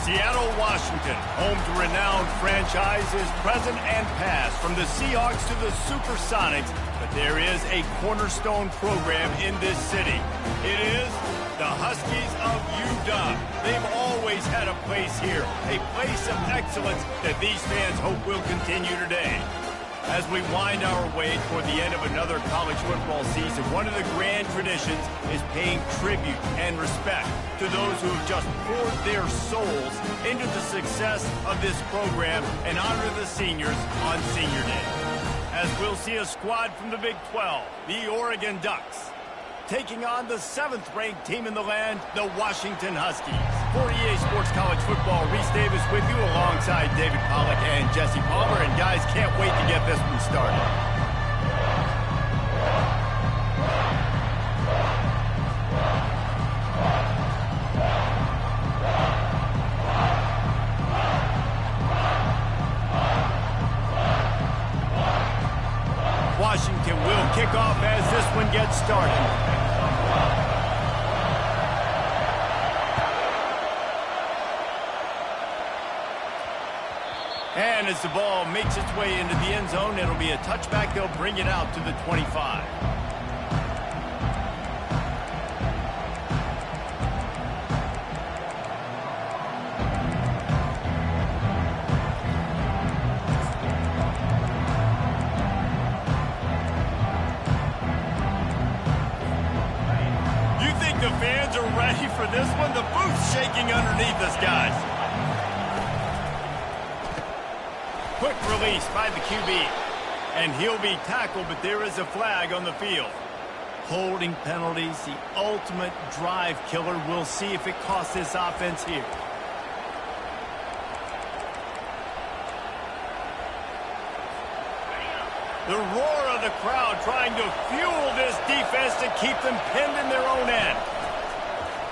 Seattle, Washington, home to renowned franchises present and past, from the Seahawks to the Supersonics, but there is a cornerstone program in this city. It is the Huskies of UW. They've always had a place here, a place of excellence that these fans hope will continue today. As we wind our way toward the end of another college football season, one of the grand traditions is paying tribute and respect to those who have just poured their souls into the success of this program and honor the seniors on Senior Day. As we'll see a squad from the Big 12, the Oregon Ducks, taking on the 7th-ranked team in the land, the Washington Huskies. For EA Sports College Football, Reese Davis with you alongside David Pollack and Jesse Palmer. And guys, can't wait to get this one started. Washington will kick off as this one gets started. And as the ball makes its way into the end zone, it'll be a touchback. They'll bring it out to the 25. You think the fans are ready for this one? The booth's shaking underneath us, guys. Quick release by the QB, and he'll be tackled, but there is a flag on the field. Holding penalties, the ultimate drive killer. We'll see if it costs this offense here. The roar of the crowd trying to fuel this defense to keep them pinned in their own end.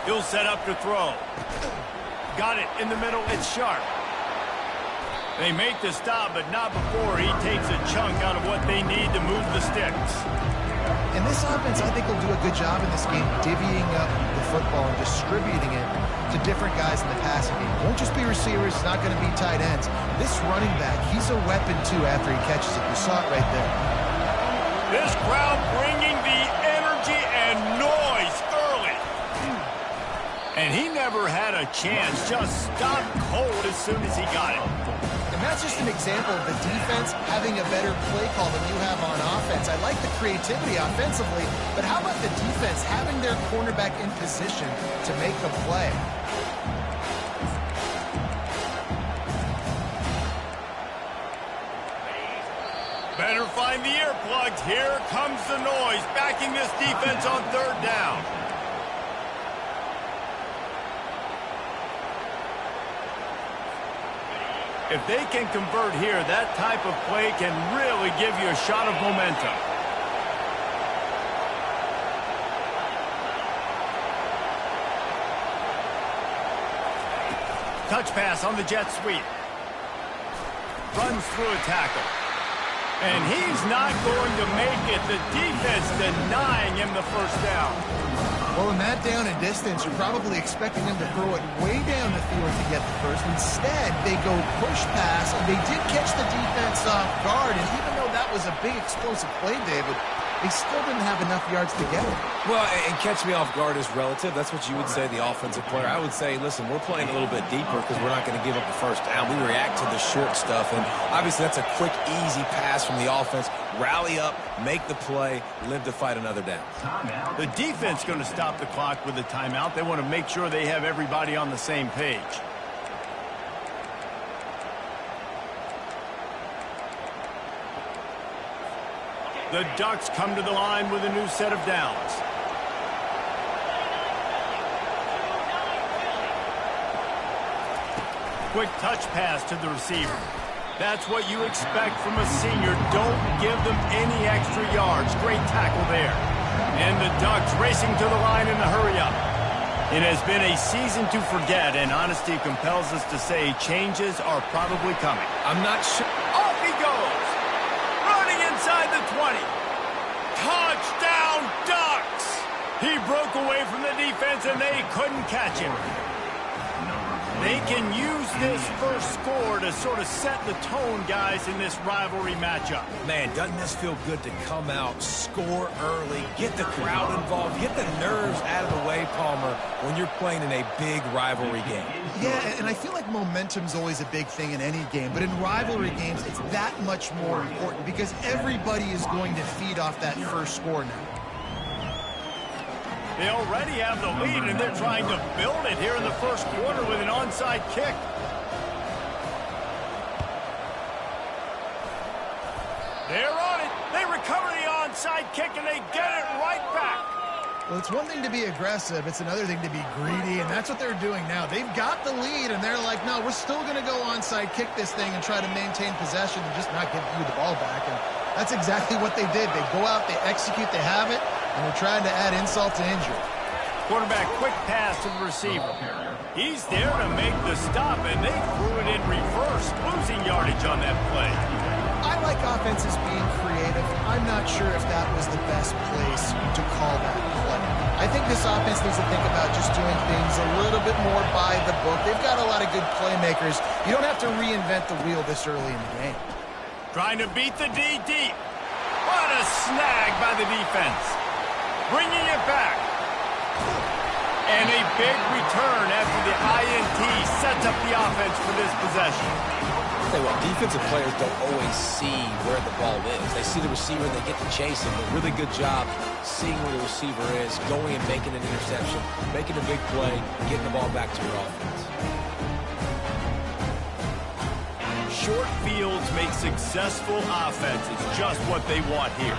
He'll set up to throw. Got it in the middle. It's Sharp. They make the stop, but not before he takes a chunk out of what they need to move the sticks. And this offense, I think, will do a good job in this game divvying up the football and distributing it to different guys in the passing game. It won't just be receivers. It's not going to be tight ends. This running back, he's a weapon, too, after he catches it. You saw it right there. This crowd bringing the energy and noise early. And he never had a chance. Just stopped cold as soon as he got it. And that's just an example of the defense having a better play call than you have on offense. I like the creativity offensively, but how about the defense having their cornerback in position to make the play? Better find the earplugs. Here comes the noise, backing this defense on third down. If they can convert here, that type of play can really give you a shot of momentum. Touch pass on the jet sweep. Runs through a tackle. And he's not going to make it. The defense denying him the first down. Well, in that down and distance, you're probably expecting them to throw it way down the field to get the first. Instead, they go push pass, and they did catch the defense off guard. And even though that was a big explosive play, David, they still didn't have enough yards to get it. Well, and catch me off guard is relative. That's what you would say, the offensive player. I would say, listen, we're playing a little bit deeper because we're not going to give up the first down. We react to the short stuff, and obviously that's a quick, easy pass from the offense. Rally up, make the play, live to fight another down. The defense going to stop the clock with a timeout. They want to make sure they have everybody on the same page. The Ducks come to the line with a new set of downs. Quick touch pass to the receiver. That's what you expect from a senior. Don't give them any extra yards. Great tackle there. And the Ducks racing to the line in the hurry-up. It has been a season to forget, and honesty compels us to say changes are probably coming. I'm not sure. Off he goes. Running inside the 20. Touchdown, Ducks! He broke away from the defense, and they couldn't catch him. They can use this first score to sort of set the tone, guys, in this rivalry matchup. Man, doesn't this feel good to come out, score early, get the crowd involved, get the nerves out of the way, Palmer, when you're playing in a big rivalry game? Yeah, and I feel like momentum's always a big thing in any game, but in rivalry games, it's that much more important because everybody is going to feed off that first score now. They already have the lead, and they're trying to build it here in the first quarter with an onside kick. They're on it. They recover the onside kick, and they get it right back. Well, it's one thing to be aggressive. It's another thing to be greedy, and that's what they're doing now. They've got the lead, and they're like, no, we're still going to go onside kick this thing and try to maintain possession and just not give you the ball back. And that's exactly what they did. They go out, they execute, they have it, and they're trying to add insult to injury. Quarterback quick pass to the receiver. He's there to make the stop, and they threw it in reverse, losing yardage on that play. I like offenses being creative. I'm not sure if that was the best place to call that play. I think this offense needs to think about just doing things a little bit more by the book. They've got a lot of good playmakers. You don't have to reinvent the wheel this early in the game. Trying to beat the D deep. What a snag by the defense. Bringing it back. And a big return after the INT sets up the offense for this possession. I'll tell you what, defensive players don't always see where the ball is. They see the receiver and they get to chase him. A really good job seeing where the receiver is, going and making an interception, making a big play, getting the ball back to your offense. Short fields make successful offenses, just what they want here.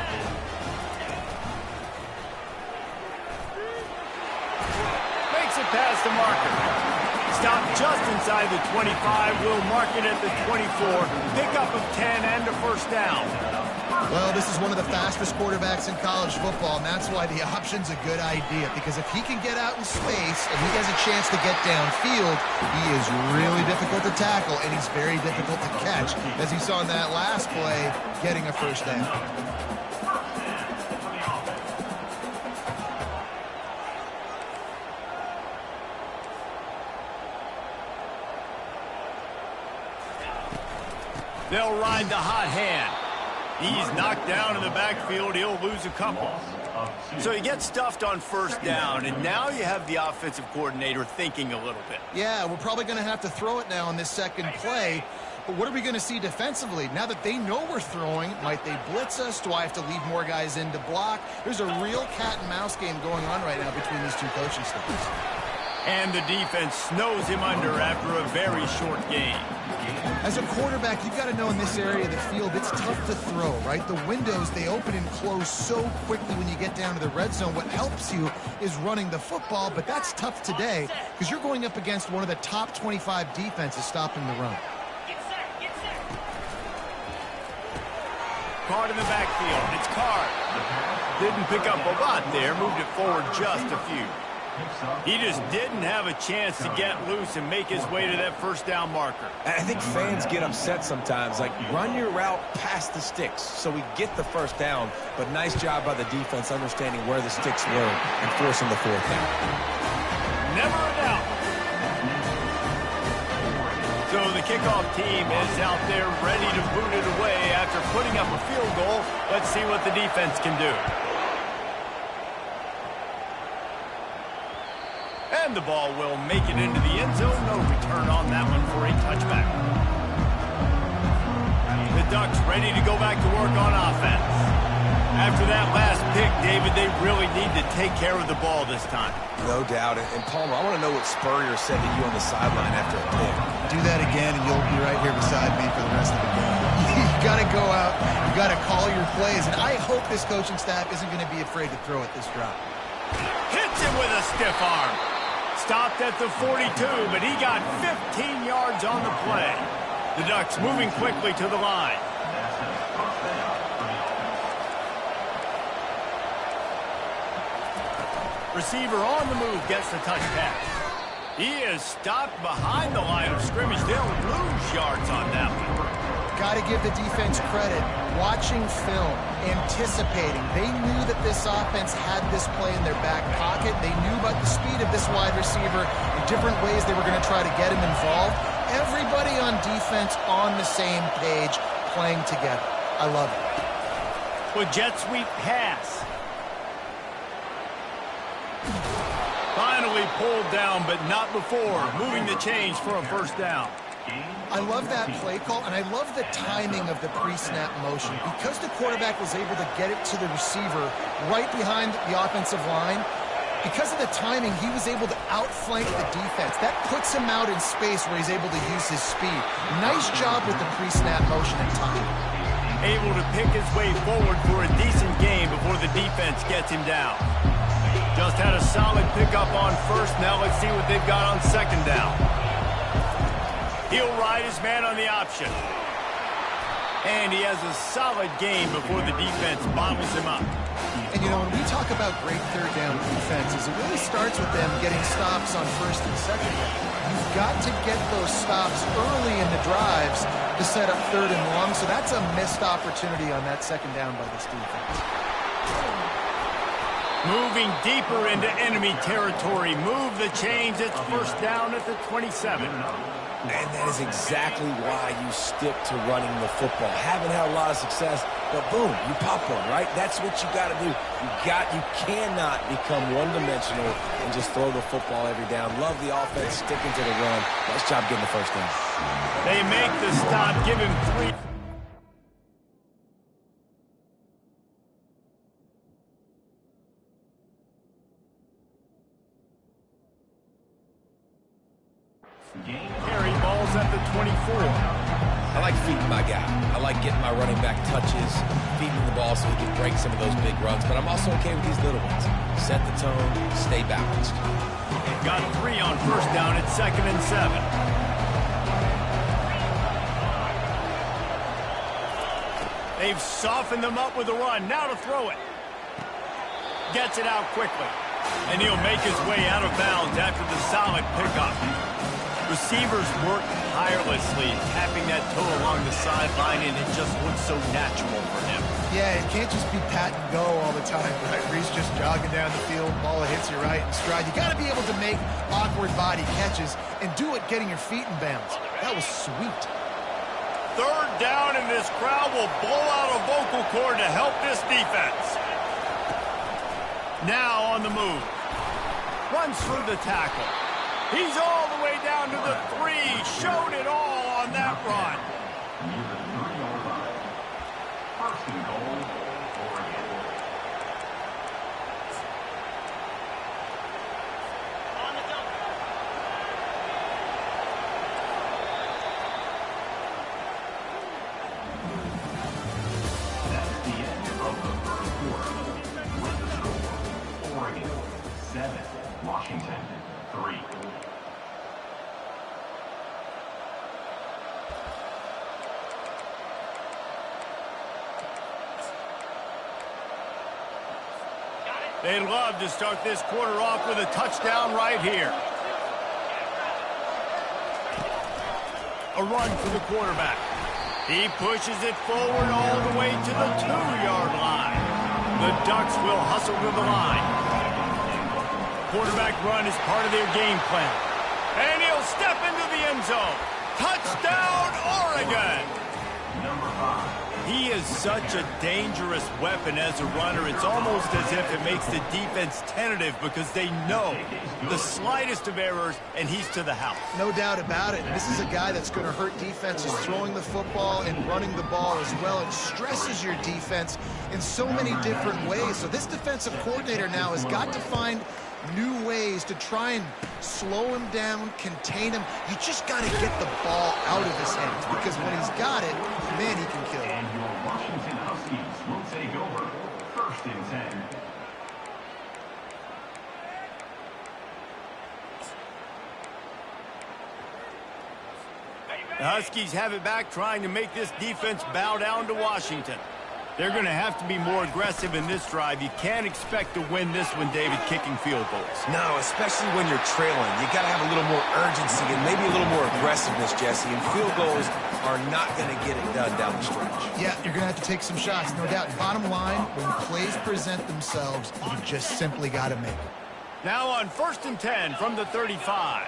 Makes it past the marker. Stop just inside the 25. We'll mark it at the 24. Pickup of 10 and a first down. Well, this is one of the fastest quarterbacks in college football, and that's why the option's a good idea, because if he can get out in space and he has a chance to get downfield, he is really difficult to tackle, and he's very difficult to catch, as you saw in that last play, getting a first down. They'll ride the hot hand. He's knocked down in the backfield. He'll lose a couple. So he gets stuffed on first down, and now you have the offensive coordinator thinking a little bit. Yeah, we're probably going to have to throw it now on this second play. But what are we going to see defensively? Now that they know we're throwing, might they blitz us? Do I have to leave more guys in to block? There's a real cat and mouse game going on right now between these two coaching staffs. And the defense snows him under after a very short game. As a quarterback, you've got to know in this area of the field, it's tough to throw, right? The windows, they open and close so quickly when you get down to the red zone. What helps you is running the football, but that's tough today because you're going up against one of the top 25 defenses stopping the run. Card in the backfield. It's Card. Didn't pick up a lot there. Moved it forward just a few. He just didn't have a chance to get loose and make his way to that first down marker. I think fans get upset sometimes. Like, run your route past the sticks so we get the first down. But nice job by the defense understanding where the sticks were and forcing the fourth down. Never a doubt. So the kickoff team is out there ready to boot it away after putting up a field goal. Let's see what the defense can do. And the ball will make it into the end zone. No return on that one for a touchback. The Ducks ready to go back to work on offense. After that last pick, David, they really need to take care of the ball this time. No doubt. And Palmer, I want to know what Spurrier said to you on the sideline after a pick. Do that again, and you'll be right here beside me for the rest of the game. You got to go out. You got to call your plays. And I hope this coaching staff isn't going to be afraid to throw at this drop. Hits him with a stiff arm. Stopped at the 42, but he got 15 yards on the play. The Ducks moving quickly to the line. Receiver on the move gets the touch pass. He is stopped behind the line of scrimmage. They'll lose yards on that one. Got to give the defense credit. Watching film, anticipating. They knew that this offense had this play in their back pocket. They knew about the speed of this wide receiver, the different ways they were going to try to get him involved. Everybody on defense on the same page, playing together. I love it. With jet sweep pass. Finally pulled down, but not before. Moving the chains for a first down. I love that play call, and I love the timing of the pre-snap motion. Because the quarterback was able to get it to the receiver right behind the offensive line, because of the timing, he was able to outflank the defense. That puts him out in space where he's able to use his speed. Nice job with the pre-snap motion and timing. Able to pick his way forward for a decent game before the defense gets him down. Just had a solid pickup on first. Now let's see what they've got on second down. He'll ride his man on the option. And he has a solid game before the defense bottles him up. And, you know, when we talk about great third down defenses, it really starts with them getting stops on first and second down. You've got to get those stops early in the drives to set up third and long, so that's a missed opportunity on that second down by this defense. Moving deeper into enemy territory. Move the chains. It's first down at the 27. And that is exactly why you stick to running the football. Haven't had a lot of success, but boom, you pop one, right? That's what you got to do. You cannot become one-dimensional and just throw the football every down. Love the offense, sticking to the run. Nice job getting the first down. They make the stop, give him 3. Carry balls at the 24. I like feeding my guy. I like getting my running back touches, feeding the ball so he can break some of those big runs. But I'm also okay with these little ones. Set the tone, stay balanced. Got 3 on first down at 2nd and 7. They've softened them up with a run. Now to throw it. Gets it out quickly. And he'll make his way out of bounds after the solid pickup. Receivers work tirelessly, tapping that toe along the sideline, and it just looks so natural for him. Yeah, it can't just be pat and go all the time, right? Reese just jogging down the field, ball hits you right in stride. You got to be able to make awkward body catches and do it getting your feet in bounds. That was sweet. third down, and this crowd will blow out a vocal cord to help this defense. Now on the move. Runs through the tackle. He's all the way down to the 3. Showed it all on that run. First and goal, Oregon. That's the end of the first quarter. With the score, Oregon 7, Washington 3. They'd love to start this quarter off with a touchdown right here. A run for the quarterback. He pushes it forward all the way to the 2-yard line. The Ducks will hustle to the line. Quarterback run is part of their game plan. And he'll step into the end zone. Touchdown, Oregon! Number 5. He is such a dangerous weapon as a runner. It's almost as if it makes the defense tentative because they know the slightest of errors, and he's to the house. No doubt about it. This is a guy that's going to hurt defenses throwing the football and running the ball as well. It stresses your defense in so many different ways. So this defensive coordinator now has got to find new ways to try and slow him down, contain him. You just got to get the ball out of his hands because when he's got it, man, he can kill. And your Washington Huskies will take over. First and 10. The Huskies have it back, trying to make this defense bow down to Washington. They're going to have to be more aggressive in this drive. You can't expect to win this one, David, kicking field goals. No, especially when you're trailing. You got to have a little more urgency and maybe a little more aggressiveness, Jesse. And field goals are not going to get it done down the stretch. Yeah, you're going to have to take some shots, no doubt. Bottom line, when plays present themselves, you just simply got to make them. Now on 1st and 10 from the 35.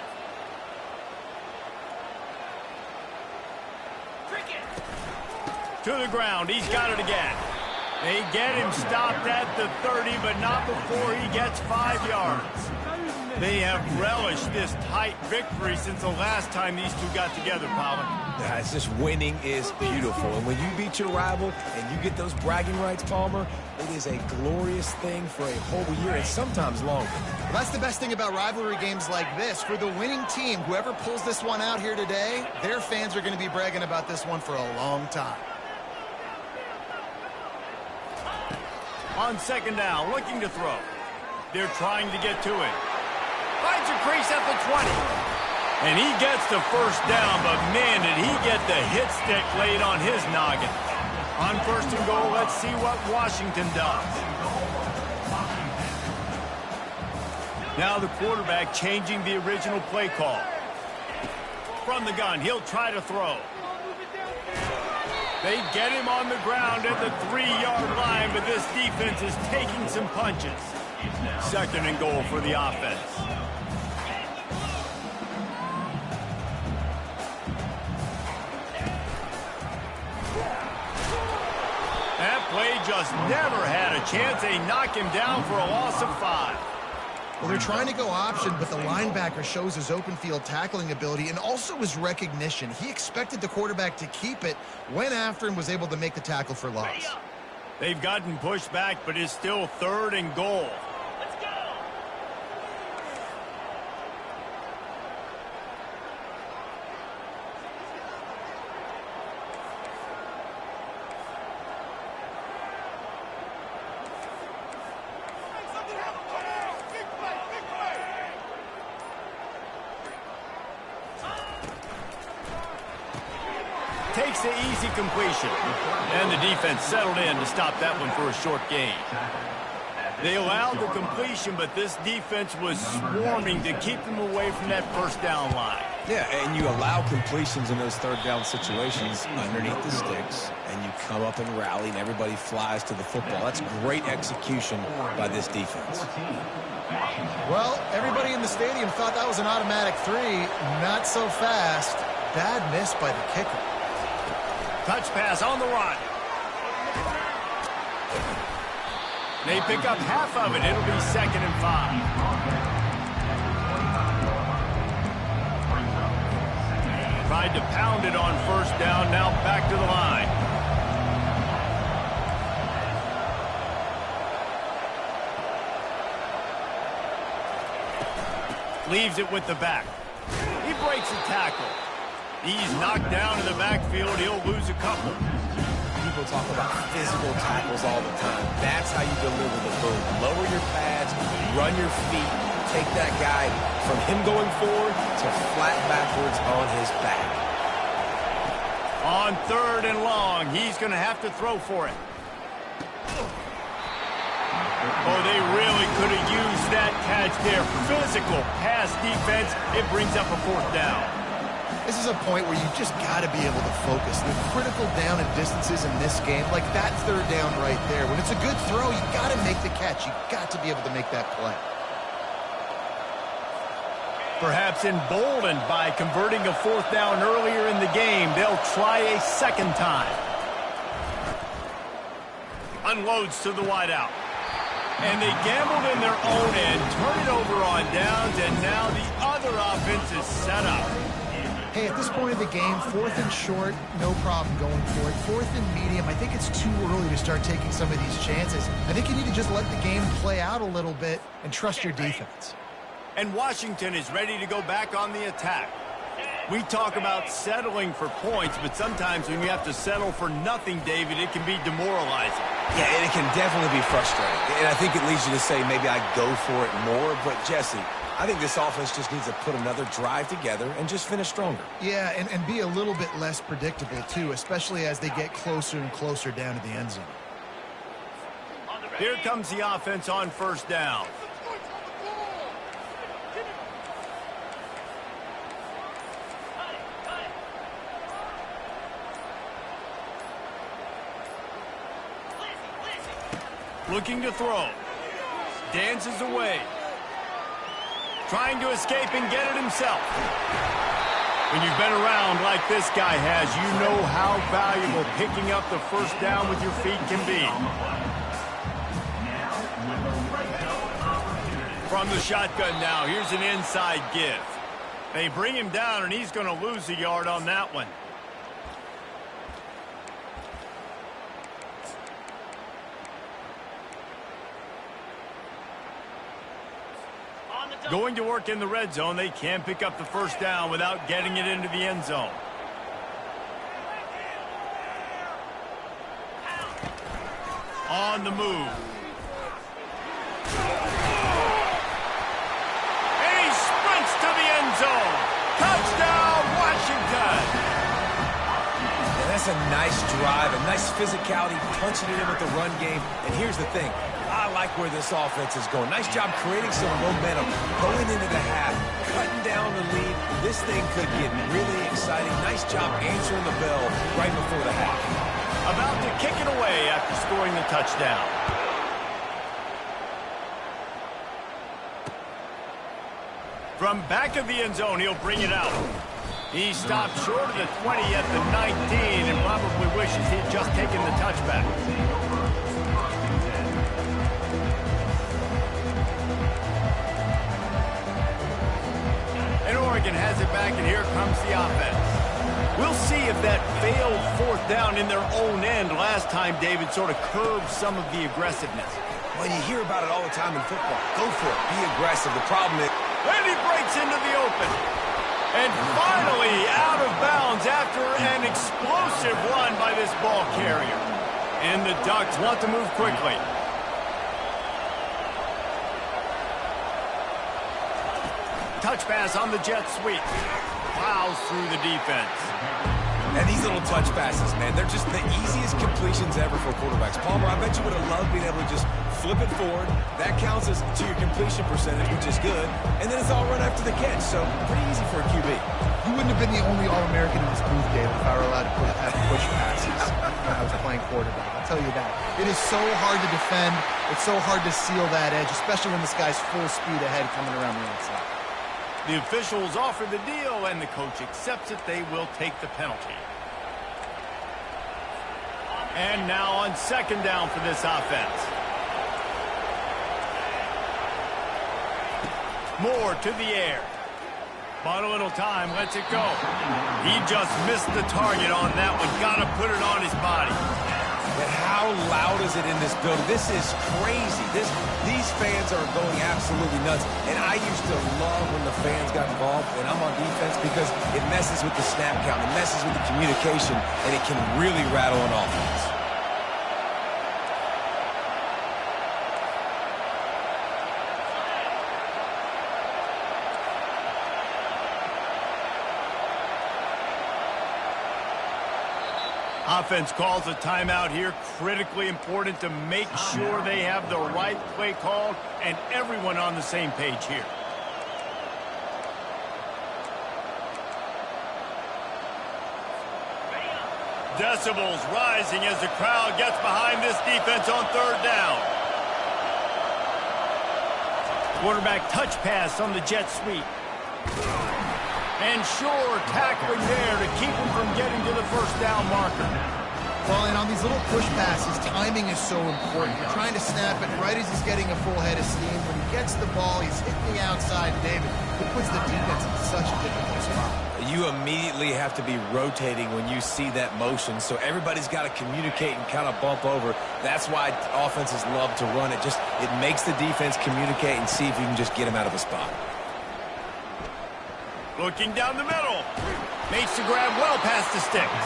To the ground. He's got it again. They get him stopped at the 30, but not before he gets 5 yards. They have relished this tight victory since the last time these two got together, Pollard. Yeah, it's just winning is beautiful. And when you beat your rival and you get those bragging rights, Palmer, it is a glorious thing for a whole year and sometimes longer. Well, that's the best thing about rivalry games like this. For the winning team, whoever pulls this one out here today, their fans are going to be bragging about this one for a long time. On 2nd down, looking to throw. They're trying to get to it. Finds a crease at the 20. And he gets the 1st down, but man, did he get the hit stick laid on his noggin. On 1st and goal, let's see what Washington does. Now the quarterback changing the original play call. From the gun, he'll try to throw. They get him on the ground at the 3-yard line, but this defense is taking some punches. 2nd and goal for the offense. That play just never had a chance. They knock him down for a loss of 5. Well, they're trying to go option, but the linebacker shows his open field tackling ability and also his recognition. He expected the quarterback to keep it, went after and was able to make the tackle for loss. They've gotten pushed back, but it's still 3rd and goal. Let's go. Takes the easy completion. And the defense settled in to stop that one for a short gain. They allowed the completion, but this defense was swarming to keep them away from that 1st down line. Yeah, and you allow completions in those 3rd down situations underneath the sticks, and you come up and rally, and everybody flies to the football. That's great execution by this defense. Well, everybody in the stadium thought that was an automatic 3. Not so fast. Bad miss by the kicker. Touch pass on the run. They pick up half of it. It'll be 2nd and 5. Tried to pound it on 1st down. Now back to the line. Leaves it with the back. He breaks a tackle. He's knocked down in the backfield. He'll lose a couple. People talk about physical tackles all the time. That's how you deliver the boom. Lower your pads, run your feet, take that guy from him going forward to flat backwards on his back. On 3rd and long, he's going to have to throw for it. Oh, they really could have used that catch there. Physical pass defense. It brings up a 4th down. This is a point where you just got to be able to focus. The critical down and distances in this game, like that 3rd down right there. When it's a good throw, you got to make the catch. You got to be able to make that play. Perhaps emboldened by converting a 4th down earlier in the game, they'll try a 2nd time. Unloads to the wideout. And they gambled in their own end, turn it over on downs, and now the other offense is set up. Hey, at this point of the game, 4th and short, no problem going for it. 4th and medium, I think it's too early to start taking some of these chances. I think you need to just let the game play out a little bit and trust your defense. And Washington is ready to go back on the attack. We talk about settling for points, but sometimes when you have to settle for nothing, David, it can be demoralizing. Yeah, and it can definitely be frustrating. And I think it leads you to say maybe I go for it more. But, Jesse, I think this offense just needs to put another drive together and just finish stronger. Yeah, and be a little bit less predictable, too, especially as they get closer and closer down to the end zone. Here comes the offense on 1st down. Looking to throw. Dances away. Trying to escape and get it himself. When you've been around like this guy has, you know how valuable picking up the 1st down with your feet can be. From the shotgun now, here's an inside give. They bring him down, and he's going to lose a yard on that one. Going to work in the red zone. They can't pick up the 1st down without getting it into the end zone. On the move. And he sprints to the end zone. Touchdown, Washington. And that's a nice drive, a nice physicality, punching it in with the run game. And here's the thing. I like where this offense is going. Nice job creating some momentum, going into the half, cutting down the lead. This thing could get really exciting. Nice job answering the bell right before the half. About to kick it away after scoring the touchdown. From back of the end zone, he'll bring it out. He stopped short of the 20 at the 19 and probably wishes he'd just taken the touchback. Oregon has it back, and here comes the offense. We'll see if that failed 4th down in their own end last time, David, sort of curbed some of the aggressiveness. Well, you hear about it all the time in football. Go for it. Be aggressive. The problem is... And he breaks into the open. And finally out of bounds after an explosive run by this ball carrier. And the Ducks want to move quickly. Touch pass on the jet sweep. Plows through the defense. And these little touch passes, man, they're just the easiest completions ever for quarterbacks. Palmer, I bet you would have loved being able to just flip it forward. That counts as to your completion percentage, which is good. And then it's all run after the catch, so pretty easy for a QB. You wouldn't have been the only All-American in this booth, David, if I were allowed to have push passes when I was playing quarterback. I'll tell you that. It is so hard to defend. It's so hard to seal that edge, especially when this guy's full speed ahead coming around the outside. The officials offer the deal, and the coach accepts it. They will take the penalty. And now on second down for this offense. Moore to the air. Bought a little time, lets it go. He just missed the target on that one. Got to put it on his body. But how loud is it in this building? This is crazy. These fans are going absolutely nuts. And I used to love when the fans got involved when I'm on defense because it messes with the snap count. It messes with the communication, and it can really rattle an offense. Offense calls a timeout here. Critically important to make sure they have the right play called and everyone on the same page here. Decibels rising as the crowd gets behind this defense on third down. Quarterback touch pass on the jet sweep. And sure, tackling there to keep him from getting to the first down marker. Well, and on these little push passes, timing is so important. You're trying to snap it right as he's getting a full head of steam. When he gets the ball, he's hitting the outside, David. It puts the defense in such a difficult spot. You immediately have to be rotating when you see that motion, so everybody's got to communicate and kind of bump over. That's why offenses love to run it. It makes the defense communicate and see if you can just get him out of the spot. Looking down the middle. Makes the grab well past the sticks.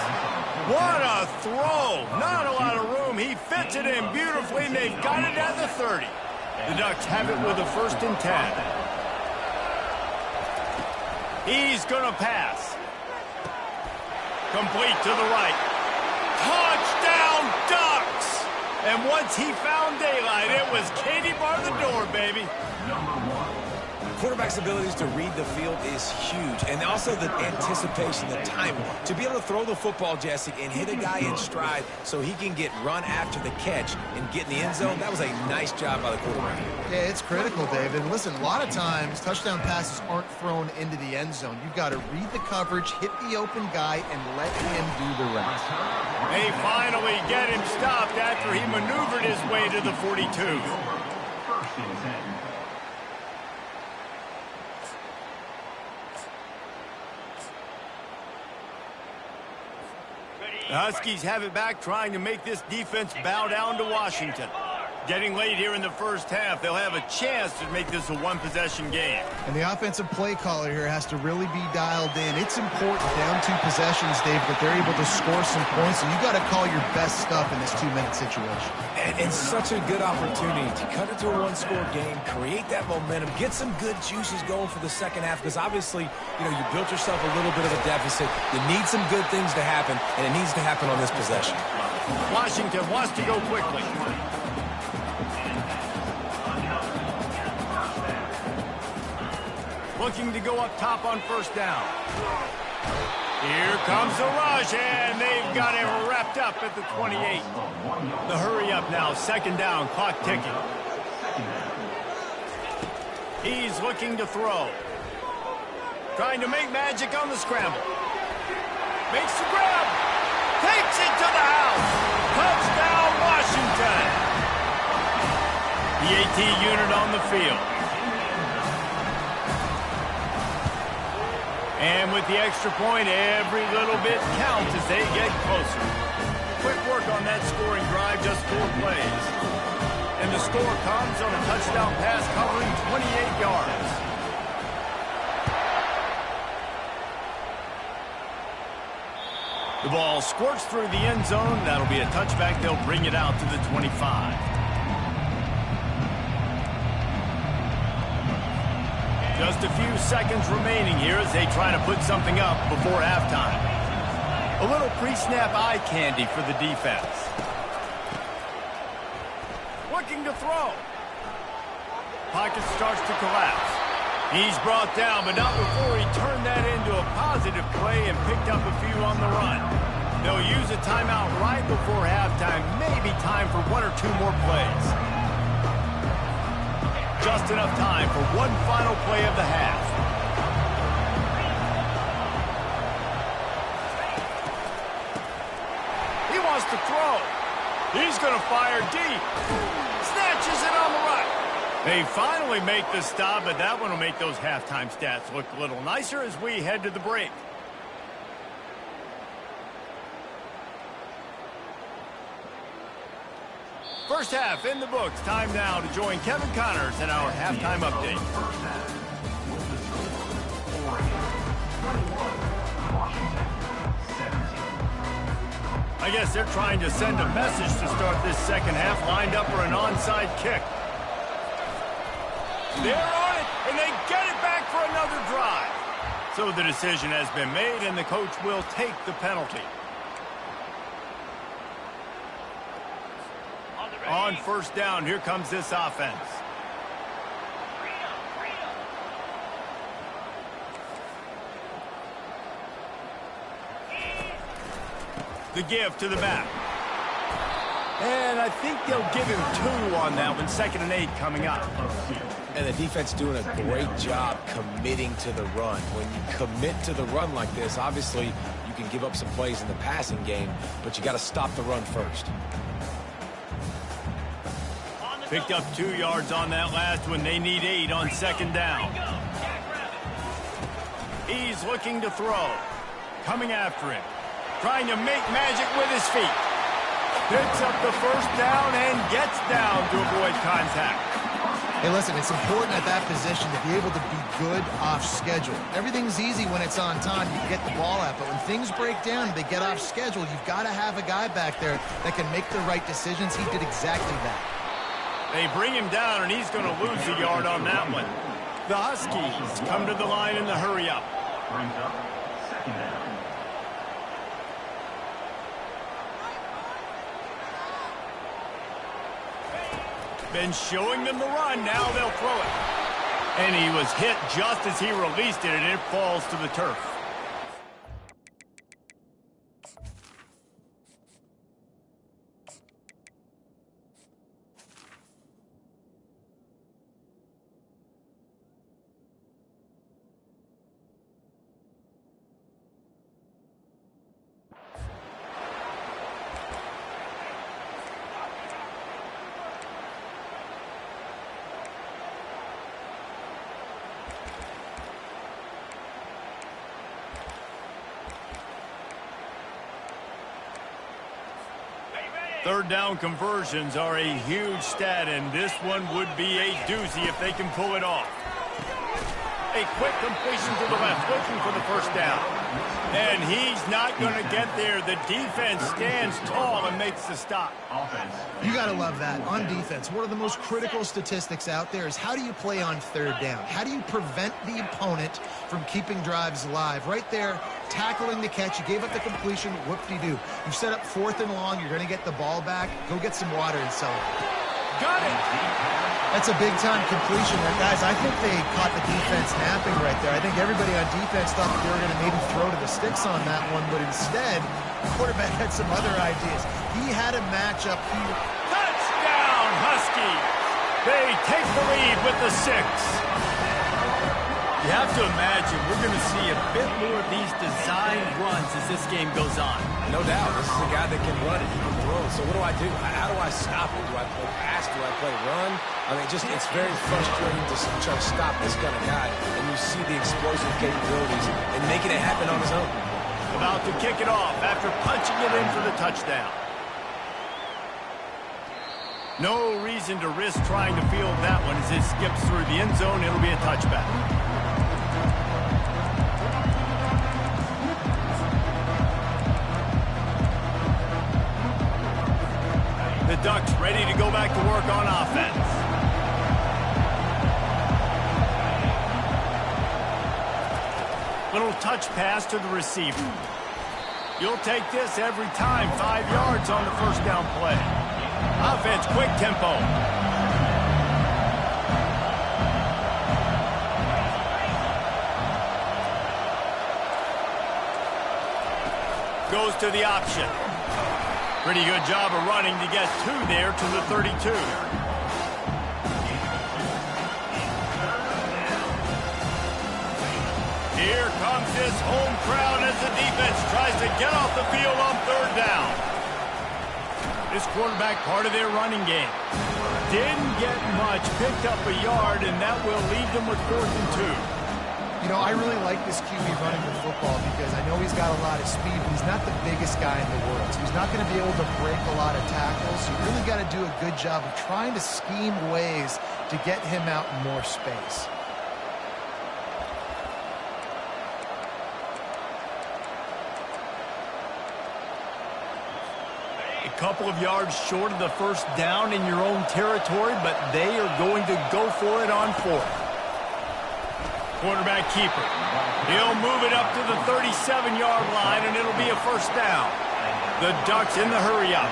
What a throw. Not a lot of room. He fits it in beautifully, and they've got it at the 30. The Ducks have it with a 1st and 10. He's going to pass. Complete to the right. Touchdown, Ducks! And once he found daylight, it was Katie bar the door, baby. Quarterback's abilities to read the field is huge, and also the anticipation, the timing. To be able to throw the football, Jesse, and hit a guy in stride so he can get run after the catch and get in the end zone, that was a nice job by the quarterback. Yeah, it's critical, David. Listen, a lot of times, touchdown passes aren't thrown into the end zone. You've got to read the coverage, hit the open guy, and let him do the rest. They finally get him stopped after he maneuvered his way to the 42. The Huskies have it back, trying to make this defense bow down to Washington. Getting late here in the first half, they'll have a chance to make this a one-possession game. And the offensive play caller here has to really be dialed in. It's important down 2 possessions, Dave, that they're able to score some points, and you got to call your best stuff in this 2-minute situation. And it's such a good opportunity to cut it to a 1-score game, create that momentum, get some good juices going for the second half, because obviously, you built yourself a little bit of a deficit. You need some good things to happen, and it needs to happen on this possession. Washington wants to go quickly. Looking to go up top on first down. Here comes the rush, and they've got him wrapped up at the 28. The hurry up now, second down, clock ticking. He's looking to throw. Trying to make magic on the scramble. Makes the grab. Takes it to the house. Touchdown, Washington. The AT unit on the field. And with the extra point, every little bit counts as they get closer. Quick work on that scoring drive, just 4 plays. And the score comes on a touchdown pass covering 28 yards. The ball squirts through the end zone. That'll be a touchback. They'll bring it out to the 25. Just a few seconds remaining here as they try to put something up before halftime. A little pre-snap eye candy for the defense. Looking to throw. Pocket starts to collapse. He's brought down, but not before he turned that into a positive play and picked up a few on the run. They'll use a timeout right before halftime. Maybe time for 1 or 2 more plays. Just enough time for one final play of the half. He wants to throw. He's going to fire deep. Snatches it on the right. They finally make the stop, but that one will make those halftime stats look a little nicer as we head to the break. First half in the books. Time now to join Kevin Connors in our halftime update. First half with the score, Oregon 21, Washington 17. I guess they're trying to send a message to start this second half, lined up for an onside kick. They're on it, and they get it back for another drive. So the decision has been made, and the coach will take the penalty. On first down, here comes this offense. The give to the back. And I think they'll give him 2 on that one. 2nd and 8 coming up. And the defense doing a great job committing to the run. When you commit to the run like this, obviously you can give up some plays in the passing game, but you got to stop the run first. Picked up 2 yards on that last one. They need 8 on 2nd down. He's looking to throw. Coming after him. Trying to make magic with his feet. Picks up the first down and gets down to avoid contact. Hey, listen, it's important at that position to be able to be good off schedule. Everything's easy when it's on time. You can get the ball out, but when things break down, they get off schedule. You've got to have a guy back there that can make the right decisions. He did exactly that. They bring him down, and he's going to lose a yard on that one. The Huskies come to the line in the hurry-up. Brings up 2nd down. Been showing them the run. Now they'll throw it. And he was hit just as he released it, and it falls to the turf. Third down conversions are a huge stat, and this one would be a doozy if they can pull it off. A quick completion to the left, looking for the first down. And he's not going to get there. The defense stands tall and makes the stop. Offense. You got to love that. On defense, one of the most critical statistics out there is how do you play on 3rd down? How do you prevent the opponent from keeping drives alive? Right there, tackling the catch. You gave up the completion. Whoop-de-doo. You set up 4th and long. You're going to get the ball back. Go get some water and celebrate. Got it. That's a big-time completion. Guys, I think they caught the defense napping right there. I think everybody on defense thought that they were going to maybe throw to the sticks on that one, but instead, the quarterback had some other ideas. He had a matchup here. Touchdown, Huskies. They take the lead with the 6. You have to imagine we're going to see a bit more of these design runs as this game goes on. No doubt. This is a guy that can run it. He can throw it. So what do I do? How do I stop it? Do I play pass? Do I play run? I mean, it's very frustrating to try to stop this kind of guy. And you see the explosive capabilities and making it happen on his own. About to kick it off after punching it in for the touchdown. No reason to risk trying to field that one as it skips through the end zone. It'll be a touchback. The Ducks ready to go back to work on offense. Little touch pass to the receiver. You'll take this every time. 5 yards on the first down play. Offense, quick tempo. Goes to the option. Pretty good job of running to get 2 there to the 32. Here comes this home crowd as the defense tries to get off the field on 3rd down. This quarterback part of their running game. Didn't get much, picked up a yard, and that will leave them with 4th and 2. You know, I really like this QB running the football because I know he's got a lot of speed, but he's not the biggest guy in the world. So he's not going to be able to break a lot of tackles. You really got to do a good job of trying to scheme ways to get him out in more space. A couple of yards short of the first down in your own territory, but they are going to go for it on 4th. Quarterback keeper. He'll move it up to the 37-yard line, and it'll be a first down. The Ducks in the hurry-up.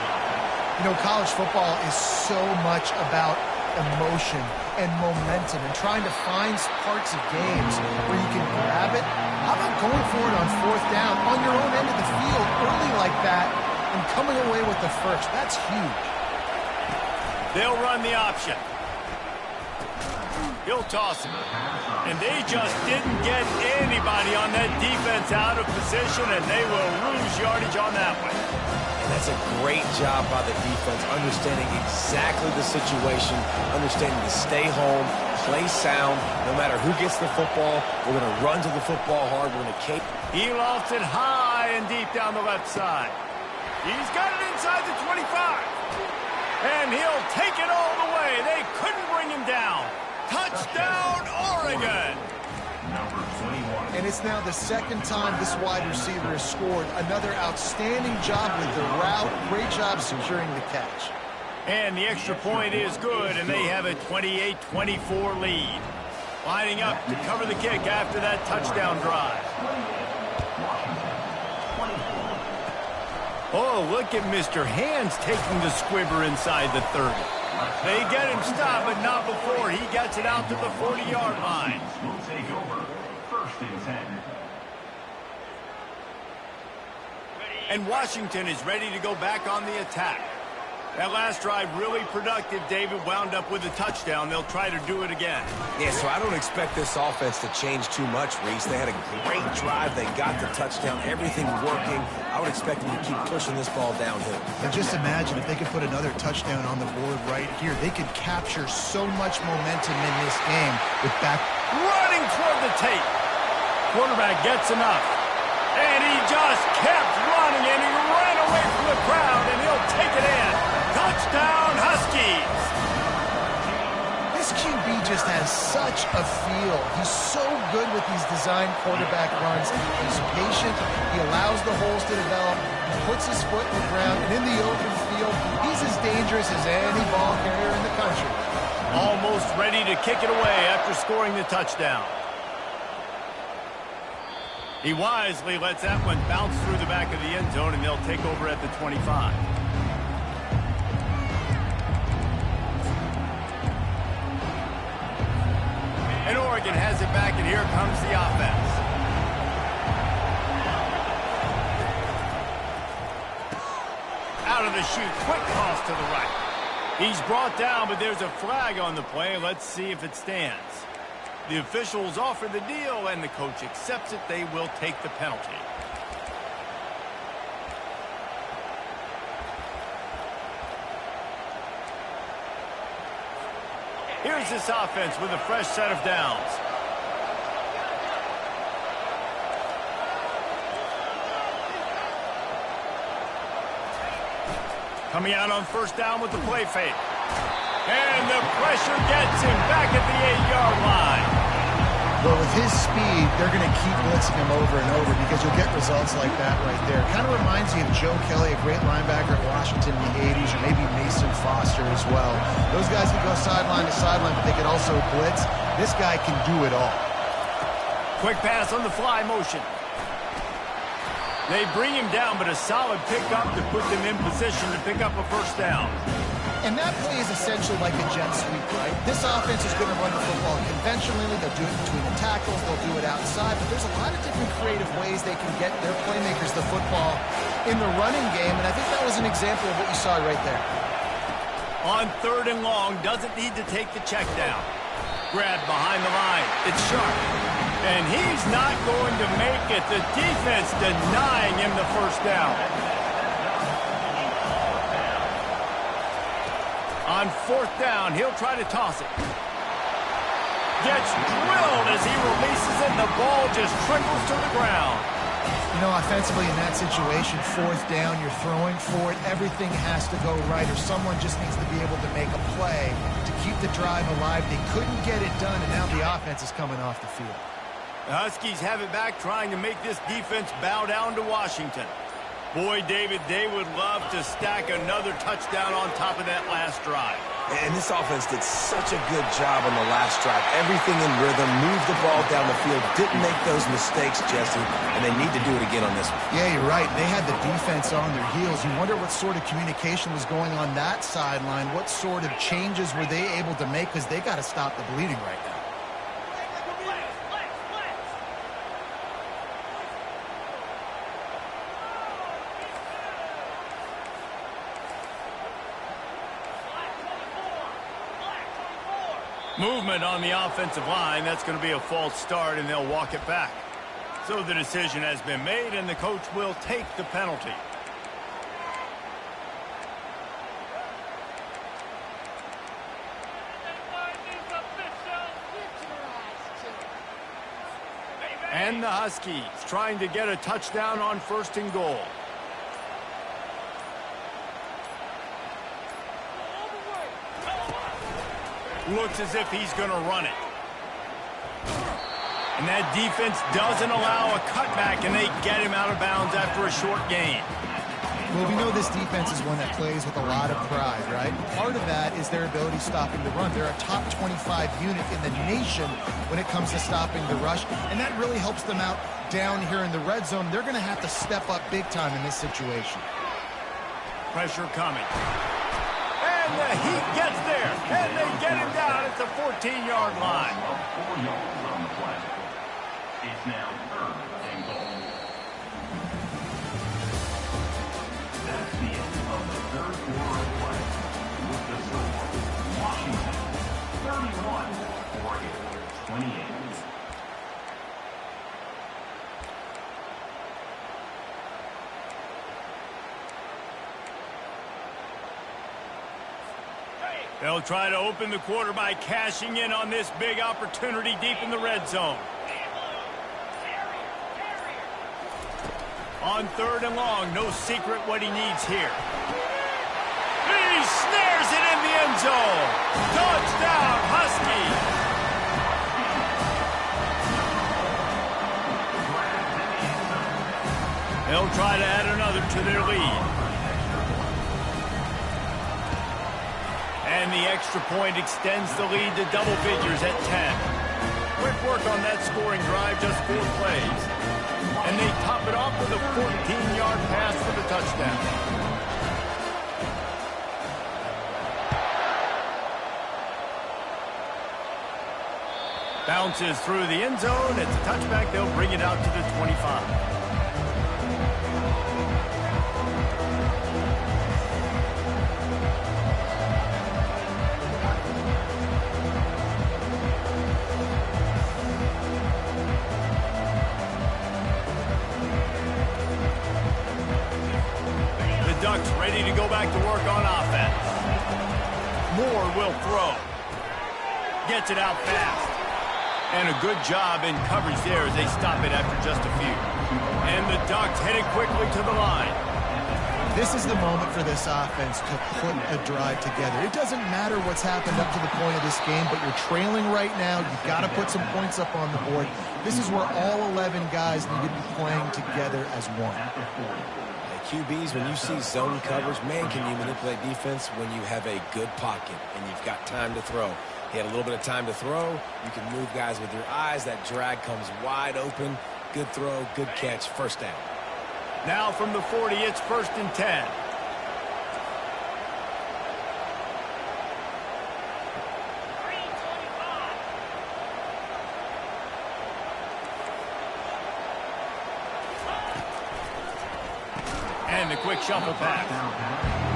You know, college football is so much about emotion and momentum and trying to find parts of games where you can grab it. How about going for it on 4th down on your own end of the field early like that and coming away with the first? That's huge. They'll run the option. He'll toss it. And they just didn't get anybody on that defense out of position, and they will lose yardage on that one. And that's a great job by the defense, understanding exactly the situation, understanding to stay home, play sound. No matter who gets the football, we're going to run to the football hard. We're going to keep. He lofts it high and deep down the left side. He's got it inside the 25. And he'll take it all the way. They couldn't bring him down. Touchdown, Oregon! Number 21. And it's now the 2nd time this wide receiver has scored. Another outstanding job with the route. Great job securing the catch. And the extra point is good, and they have a 28-24 lead. Lining up to cover the kick after that touchdown drive. Oh, look at Mr. Hands taking the squibber inside the 30. They get him stopped, but not before he gets it out to the 40-yard line. Will take over. 1st and 10. And Washington is ready to go back on the attack. That last drive really productive. David wound up with a touchdown. They'll try to do it again. Yeah, so I don't expect this offense to change too much, Reese. They had a great drive. They got the touchdown. Everything working. I would expect them to keep pushing this ball downhill. And just imagine if they could put another touchdown on the board right here. They could capture so much momentum in this game with back. Running toward the tape. Quarterback gets enough. And he just kept running, and he ran away from the crowd, and he'll take it in. Touchdown, Huskies! This QB just has such a feel. He's so good with these design quarterback runs. He's patient. He allows the holes to develop. He puts his foot in the ground, and in the open field, he's as dangerous as any ball carrier in the country. Almost ready to kick it away after scoring the touchdown. He wisely lets that one bounce through the back of the end zone, and they'll take over at the 25. And Oregon has it back, and here comes the offense. Out of the chute, quick toss to the right. He's brought down, but there's a flag on the play. Let's see if it stands. The officials offer the deal, and the coach accepts it. They will take the penalty. Here's this offense with a fresh set of downs. Coming out on 1st down with the play fake. And the pressure gets him back at the 8-yard line. Well, with his speed, they're going to keep blitzing him over and over because you'll get results like that right there. Kind of reminds you of Joe Kelly, a great linebacker at Washington in the 80s, or maybe Mason Foster as well. Those guys can go sideline to sideline, but they can also blitz. This guy can do it all. Quick pass on the fly motion. They bring him down, but a solid pickup to put them in position to pick up a 1st down. And that play is essentially like a jet sweep, right? This offense is going to run the football conventionally. They'll do it between the tackles. They'll do it outside. But there's a lot of different creative ways they can get their playmakers the football in the running game. And I think that was an example of what you saw right there. On 3rd and long, doesn't need to take the check down. Grab behind the line. It's sharp. And he's not going to make it. The defense denying him the 1st down. On 4th down, he'll try to toss it. Gets drilled as he releases it, and the ball just trickles to the ground. You know, offensively in that situation, 4th down, you're throwing for it. Everything has to go right, or someone just needs to be able to make a play to keep the drive alive. They couldn't get it done, and now the offense is coming off the field. The Huskies have it back, trying to make this defense bow down to Washington. Boy, David, they would love to stack another touchdown on top of that last drive. And this offense did such a good job on the last drive. Everything in rhythm, moved the ball down the field, didn't make those mistakes, Jesse, and they need to do it again on this one. Yeah, you're right. They had the defense on their heels. You wonder what sort of communication was going on that sideline. What sort of changes were they able to make, because they got to stop the bleeding right now. Movement on the offensive line. That's going to be a false start, and they'll walk it back. So the decision has been made, and the coach will take the penalty. And the Huskies trying to get a touchdown on 1st and goal. Looks as if he's going to run it. And that defense doesn't allow a cutback, and they get him out of bounds after a short gain. Well, we know this defense is one that plays with a lot of pride, right? Part of that is their ability stopping the run. They're a top 25 unit in the nation when it comes to stopping the rush, and that really helps them out down here in the red zone. They're going to have to step up big time in this situation. Pressure coming. And the Heat gets there, and they get him down at the 14-yard line. 4 yards on the play. It's now 3rd and goal. That's the end of the 3rd quarter of play. With the score, Washington 31, Oregon 28. They'll try to open the quarter by cashing in on this big opportunity deep in the red zone. On 3rd and long, no secret what he needs here. He snares it in the end zone. Touchdown, Husky. They'll try to add another to their lead. And the extra point extends the lead to double figures at 10. Quick work on that scoring drive, just 4 plays. And they top it off with a 14-yard pass for the touchdown. Bounces through the end zone. It's a touchback. They'll bring it out to the 25. Ducks ready to go back to work on offense. Moore will throw. Gets it out fast. And a good job in coverage there as they stop it after just a few. And the Ducks headed quickly to the line. This is the moment for this offense to put a drive together. It doesn't matter what's happened up to the point of this game, but you're trailing right now. You've got to put some points up on the board. This is where all 11 guys need to be playing together as one. QBs, when you see zone coverage, man, can you manipulate defense when you have a good pocket and you've got time to throw. He had a little bit of time to throw. You can move guys with your eyes. That drag comes wide open. Good throw, good catch, 1st down. Now from the 40, it's 1st and 10. And the quick shuffle pass.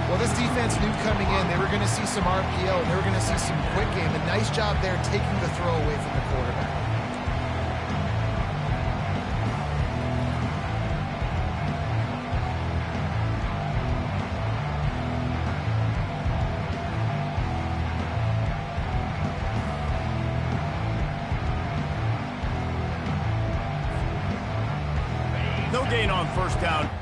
Well, this defense knew coming in they were going to see some RPO, and they were going to see some quick game. A nice job there taking the throw away from the quarterback. on first down